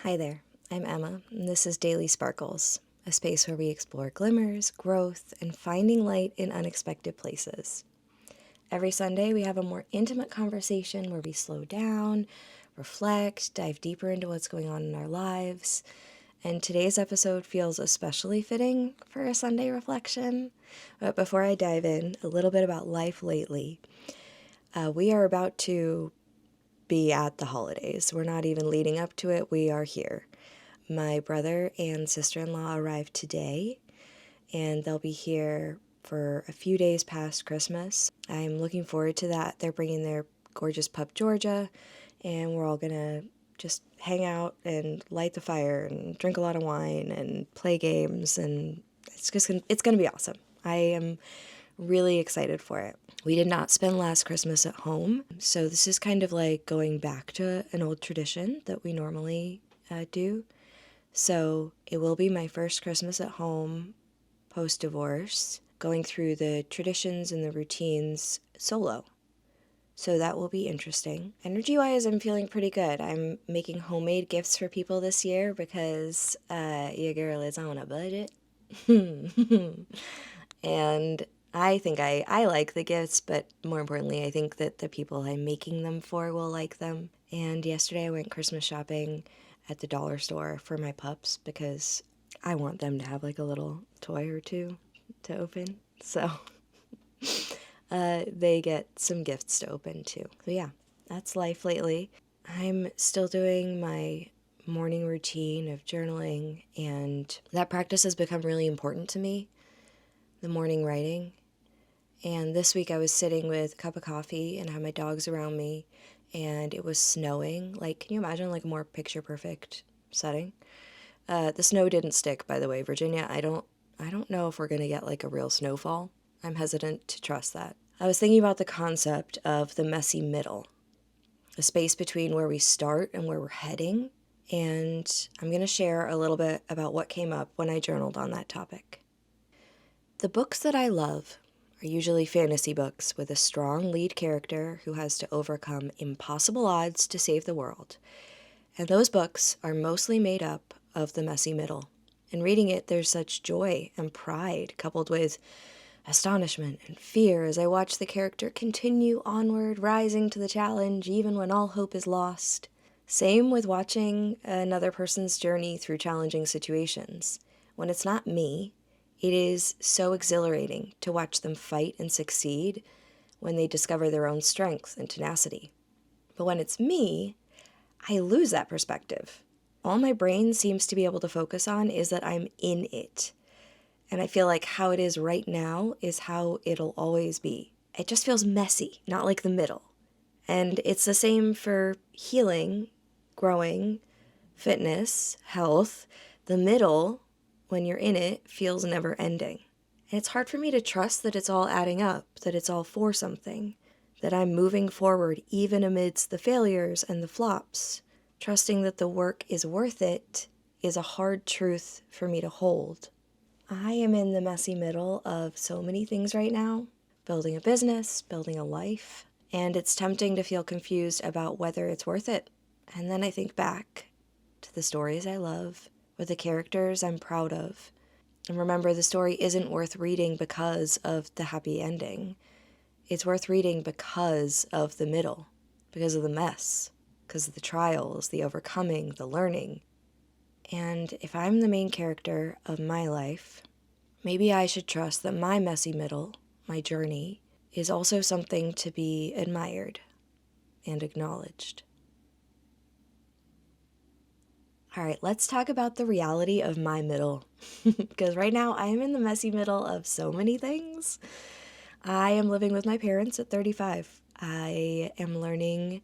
Hi there, I'm Emma, and this is Daily Sparkles, a space where we explore glimmers, growth, and finding light in unexpected places. Every Sunday, we have a more intimate conversation where we slow down, reflect, dive deeper into what's going on in our lives. And today's episode feels especially fitting for a Sunday reflection. But before I dive in, a little bit about life lately. We are about to be at the holidays. We're not even leading up to it, we are here. My brother and sister-in-law arrived today, and they'll be here for a few days past Christmas. I'm looking forward to that. They're bringing their gorgeous pup, Georgia, and we're all gonna just hang out and light the fire and drink a lot of wine and play games, and it's gonna be awesome. I am really excited for it. We did not spend last Christmas at home, so this is kind of like going back to an old tradition that we normally do. So it will be my first Christmas at home post-divorce, going through the traditions and the routines solo. So that will be interesting. Energy-wise, I'm feeling pretty good. I'm making homemade gifts for people this year because your girl is on a budget. And I think I like the gifts, but more importantly, I think that the people I'm making them for will like them. And yesterday I went Christmas shopping at the dollar store for my pups because I want them to have like a little toy or two to open. So they get some gifts to open too. So yeah, that's life lately. I'm still doing my morning routine of journaling, and that practice has become really important to me, the morning writing. And this week I was sitting with a cup of coffee and had my dogs around me, and it was snowing. Like, can you imagine like a more picture perfect setting? The snow didn't stick, by the way, Virginia. I don't know if we're gonna get like a real snowfall. I'm hesitant to trust that. I was thinking about the concept of the messy middle, the space between where we start and where we're heading, and I'm gonna share a little bit about what came up when I journaled on that topic. The books that I love are usually fantasy books with a strong lead character who has to overcome impossible odds to save the world. And those books are mostly made up of the messy middle. In reading it, there's such joy and pride coupled with astonishment and fear as I watch the character continue onward, rising to the challenge even when all hope is lost. Same with watching another person's journey through challenging situations. When it's not me, it is so exhilarating to watch them fight and succeed when they discover their own strength and tenacity. But when it's me, I lose that perspective. All my brain seems to be able to focus on is that I'm in it. And I feel like how it is right now is how it'll always be. It just feels messy, not like the middle. And it's the same for healing, growing, fitness, health. The middle, when you're in it, feels never ending. And it's hard for me to trust that it's all adding up, that it's all for something, that I'm moving forward even amidst the failures and the flops. Trusting that the work is worth it is a hard truth for me to hold. I am in the messy middle of so many things right now, building a business, building a life, and it's tempting to feel confused about whether it's worth it. And then I think back to the stories I love, with the characters I'm proud of, and remember the story isn't worth reading because of the happy ending. It's worth reading because of the middle, because of the mess, because of the trials, the overcoming, the learning. And if I'm the main character of my life, maybe I should trust that my messy middle, my journey, is also something to be admired and acknowledged. All right, let's talk about the reality of my middle. Because right now I am in the messy middle of so many things. I am living with my parents at 35. I am learning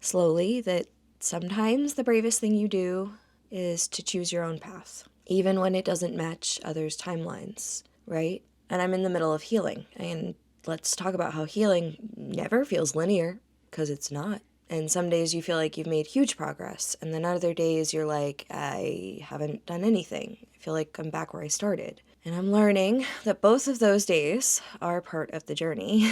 slowly that sometimes the bravest thing you do is to choose your own path, even when it doesn't match others' timelines, right? And I'm in the middle of healing. And let's talk about how healing never feels linear, because it's not. And some days you feel like you've made huge progress, and then other days you're like, I haven't done anything. I feel like I'm back where I started. And I'm learning that both of those days are part of the journey.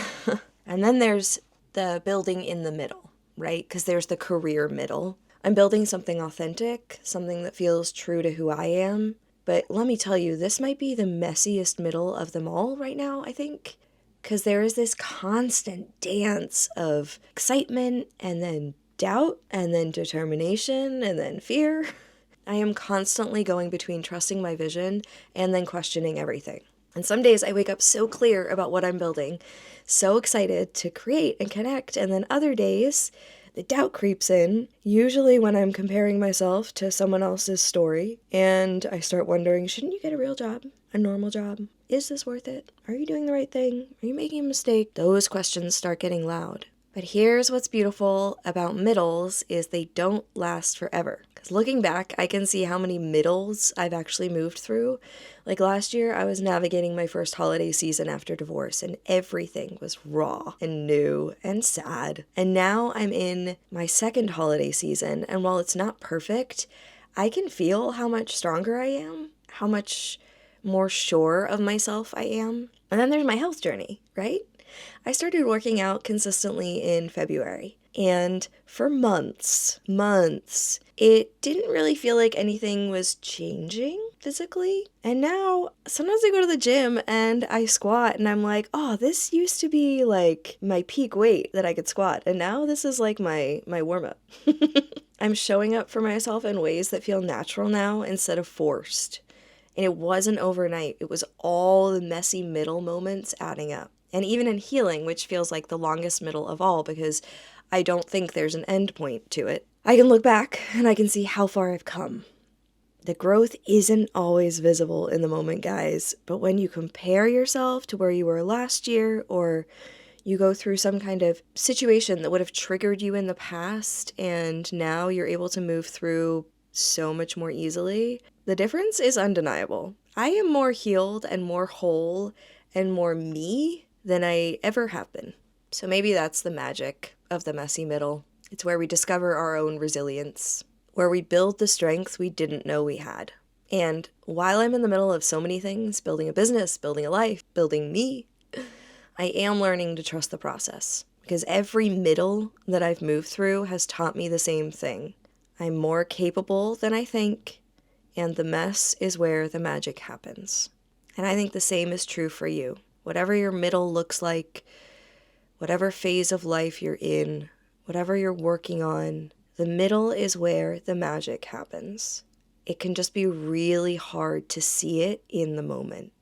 And then there's the building in the middle, right? Because there's the career middle. I'm building something authentic, something that feels true to who I am. But let me tell you, this might be the messiest middle of them all right now, I think. Because there is this constant dance of excitement and then doubt and then determination and then fear. I am constantly going between trusting my vision and then questioning everything. And some days I wake up so clear about what I'm building, so excited to create and connect. And then other days, the doubt creeps in, usually when I'm comparing myself to someone else's story. And I start wondering, shouldn't you get a real job? A normal job? Is this worth it? Are you doing the right thing? Are you making a mistake? Those questions start getting loud. But here's what's beautiful about middles is they don't last forever. Because looking back, I can see how many middles I've actually moved through. Like last year, I was navigating my first holiday season after divorce, and everything was raw and new and sad. And now I'm in my second holiday season, and while it's not perfect, I can feel how much stronger I am, how much more sure of myself I am. And then there's my health journey, right? I started working out consistently in February, and for months, it didn't really feel like anything was changing physically. And now, sometimes I go to the gym and I squat and I'm like, oh, this used to be like my peak weight that I could squat, and now this is like my warm-up. I'm showing up for myself in ways that feel natural now instead of forced. And it wasn't overnight. It was all the messy middle moments adding up. And even in healing, which feels like the longest middle of all because I don't think there's an end point to it, I can look back and I can see how far I've come. The growth isn't always visible in the moment, guys, but when you compare yourself to where you were last year, or you go through some kind of situation that would have triggered you in the past and now you're able to move through so much more easily, the difference is undeniable. I am more healed and more whole and more me than I ever have been. So maybe that's the magic of the messy middle. It's where we discover our own resilience, where we build the strength we didn't know we had. And while I'm in the middle of so many things, building a business, building a life, building me, I am learning to trust the process. Because every middle that I've moved through has taught me the same thing. I'm more capable than I think, and the mess is where the magic happens. And I think the same is true for you. Whatever your middle looks like, whatever phase of life you're in, whatever you're working on, the middle is where the magic happens. It can just be really hard to see it in the moment.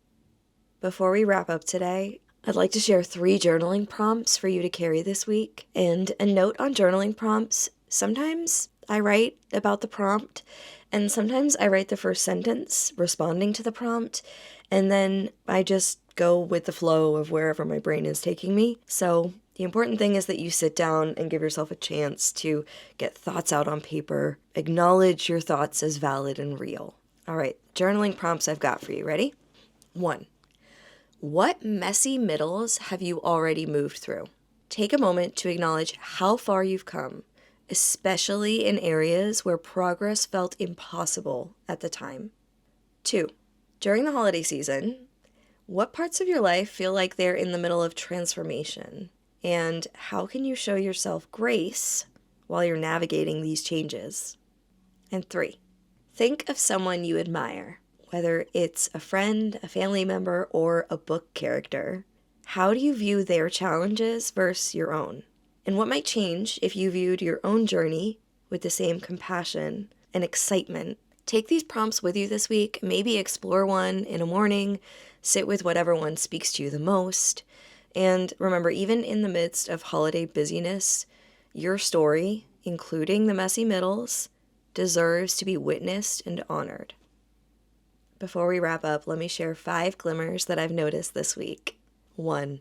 Before we wrap up today, I'd like to share 3 journaling prompts for you to carry this week. And a note on journaling prompts, sometimes I write about the prompt, and sometimes I write the first sentence responding to the prompt, and then I just go with the flow of wherever my brain is taking me. So the important thing is that you sit down and give yourself a chance to get thoughts out on paper, acknowledge your thoughts as valid and real. All right, journaling prompts I've got for you. Ready? 1. What messy middles have you already moved through? Take a moment to acknowledge how far you've come, especially in areas where progress felt impossible at the time. 2. During the holiday season, what parts of your life feel like they're in the middle of transformation? And how can you show yourself grace while you're navigating these changes? And 3, think of someone you admire, whether it's a friend, a family member, or a book character. How do you view their challenges versus your own? And what might change if you viewed your own journey with the same compassion and excitement? Take these prompts with you this week. Maybe explore one in a morning. Sit with whatever one speaks to you the most. And remember, even in the midst of holiday busyness, your story, including the messy middles, deserves to be witnessed and honored. Before we wrap up, let me share 5 glimmers that I've noticed this week. 1.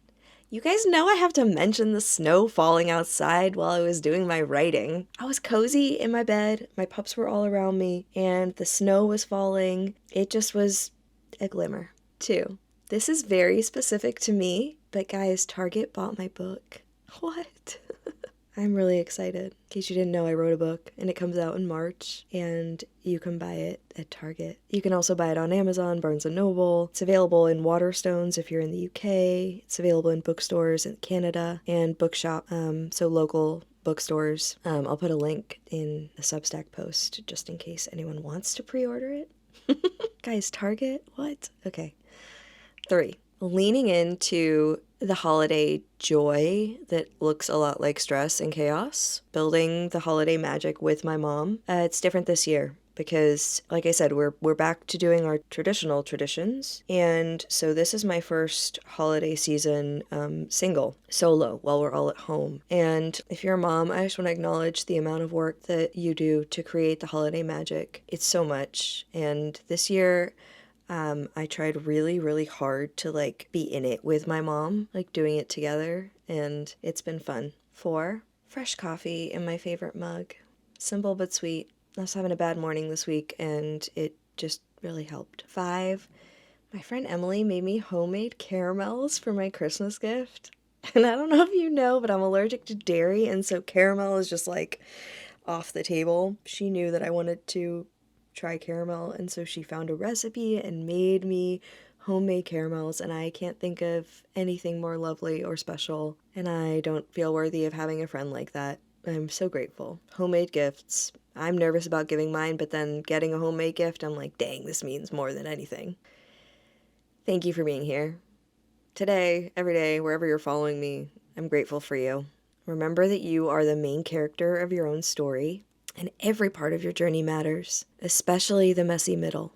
You guys know I have to mention the snow falling outside while I was doing my writing. I was cozy in my bed, my pups were all around me, and the snow was falling. It just was a glimmer. 2. This is very specific to me, but guys, Target bought my book. What? I'm really excited. In case you didn't know, I wrote a book, and it comes out in March, and you can buy it at Target. You can also buy it on Amazon, Barnes & Noble. It's available in Waterstones if you're in the UK. It's available in bookstores in Canada and Bookshop, so local bookstores. I'll put a link in the Substack post just in case anyone wants to pre-order it. Guys, Target? What? Okay. 3, leaning into the holiday joy that looks a lot like stress and chaos, building the holiday magic with my mom. It's different this year because, like I said, we're back to doing our traditional traditions, and so this is my first holiday season solo while we're all at home. And if you're a mom, I just want to acknowledge the amount of work that you do to create the holiday magic. It's so much, and this year I tried really, really hard to be in it with my mom, doing it together, and it's been fun. 4, fresh coffee in my favorite mug. Simple but sweet. I was having a bad morning this week, and it just really helped. 5, my friend Emily made me homemade caramels for my Christmas gift. And I don't know if you know, but I'm allergic to dairy, and so caramel is just off the table. She knew that I wanted to try caramel, and so she found a recipe and made me homemade caramels, and I can't think of anything more lovely or special, and I don't feel worthy of having a friend like that. I'm so grateful. Homemade gifts. I'm nervous about giving mine, but then getting a homemade gift, I'm like, dang, this means more than anything. Thank you for being here. Today, every day, wherever you're following me, I'm grateful for you. Remember that you are the main character of your own story, and every part of your journey matters, especially the messy middle,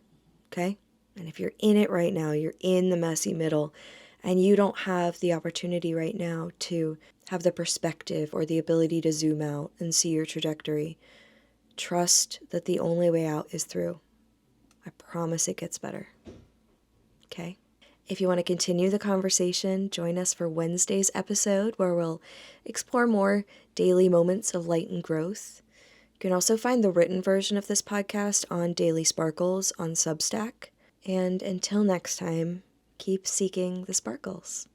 okay? And if you're in it right now, you're in the messy middle, and you don't have the opportunity right now to have the perspective or the ability to zoom out and see your trajectory, trust that the only way out is through. I promise it gets better, okay? If you want to continue the conversation, join us for Wednesday's episode where we'll explore more daily moments of light and growth. You can also find the written version of this podcast on Daily Sparkles on Substack. And until next time, keep seeking the sparkles.